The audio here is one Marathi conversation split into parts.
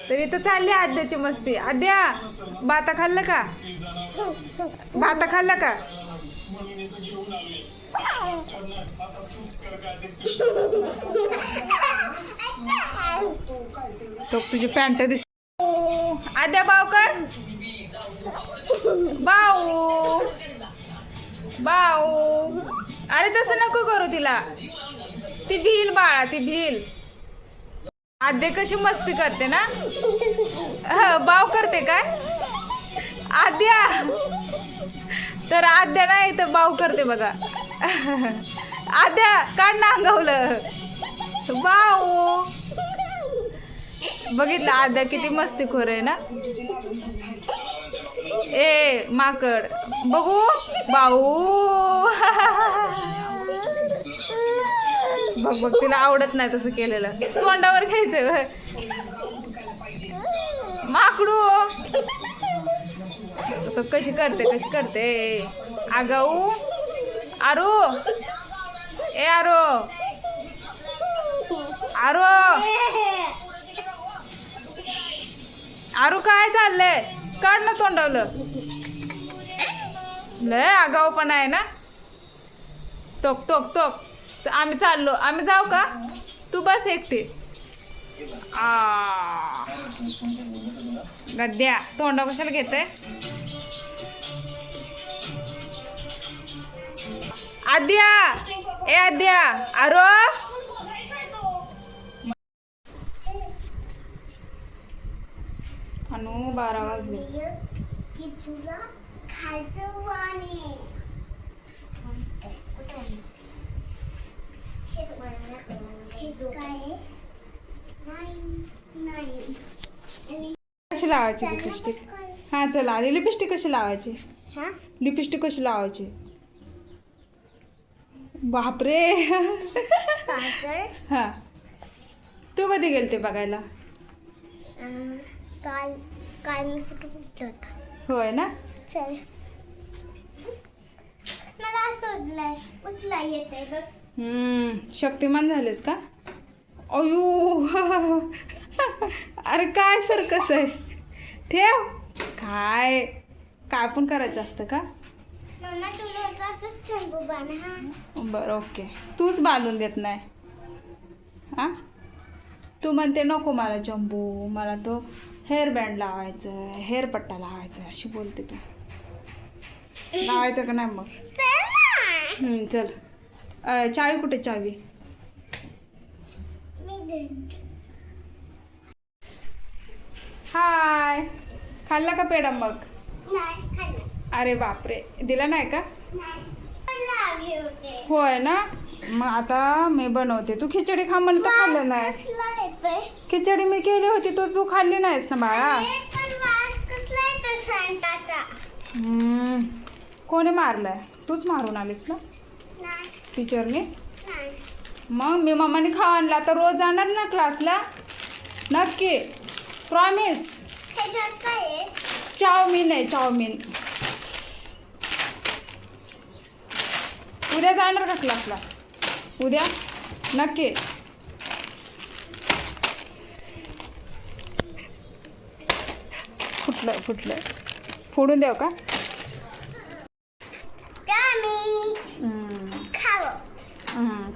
तरी तर चालली आद्याची मस्ती. आद्या बाता खाल्लं का? बाता खाल्लं का? तो तुझी पॅन्ट दिसते. आद्या बाव कर. बाऊ बाऊ. अरे तसं नको करू तिला. ती भिल बाळा, ती भिल. आद्या कशी मस्ती करते ना. बाव करते काय आद्या? तर आद्या नाही तर बाव करते बघा. आद्या काढ ना अंगावलं. बाऊ. बघितलं आद्या किती मस्तीखोर आहे ना. ए माकड बघू बाऊ. बघ बघ तिला आवडत नाही तसं केलेलं. तोंडावर घ्यायचं माकडू. तो कशी करते आगाऊ. आरू ए आरो आरो आरू काय चाललंय? काढ ना तोंडावलं. लय आगाऊ पण आहे ना. तोक तोक तोक. आम्ही चाललो. आम्ही जाऊ का? तू बस एकटी. गद्या तोंडा कशाला घेते? आद्या ए आद्या आरो. अनु 12 वाजले. कशी लावायची लिपस्टिक? हा चला आधी लिपस्टिक कशी लावायची? लिपस्टिक कशी लावायची? बापरे. हा तू कधी गेलते बघायला? काल मी फोटो उचलत. होय ना. चल मला सोचलाय उचला येते बघ. शक्तिमान झालेस का? अयो. अरे काय सर्कस आहे. ठेव. काय काय पण करायचं असतं का? मम्मा तुला असंच चंबू बांधा. बरं ओके. तूच बांधून देत नाही. हां तू म्हणते नको मला चंबू, मला तो हेअर बँड लावायचं, हेअर पट्टा लावायचा अशी बोलते तू. लावायचं का नाही मग? चल. चावी कुठे? चावी हाय. खाल्ला का पेढा मग? अरे बापरे दिला नाही का? होय ना. मग आता मी बनवते. तू खिचडी खा म्हणलं तर खाल्लं नाही. खिचडी मी केली होती तर तू खाल्ली नाहीस ना बाळा. कोणी मारलाय? तूच मारून आलीस ना टीचरने. मग मी मम्माने खावा आणला तर रोज जाणार ना क्लासला? नक्की प्रॉमिस. चाऊमिन आहे चाऊमिन. उद्या जाणार का क्लासला? उद्या नक्की. फुटलं फोडून द्याव का?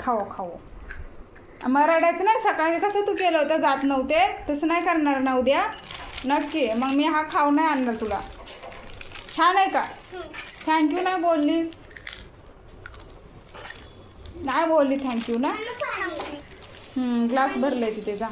खाओ. मग रडायचं नाही. सकाळी कसं तू केलं होतं जात नव्हते तसं नाही करणार ना उद्या? नक्की. मग मी हा खाऊ नाही आणणार तुला. छान आहे का? थँक्यू नाही बोललीस? नाही बोलली थँक्यू ना. ग्लास भरलाय तिथे जा.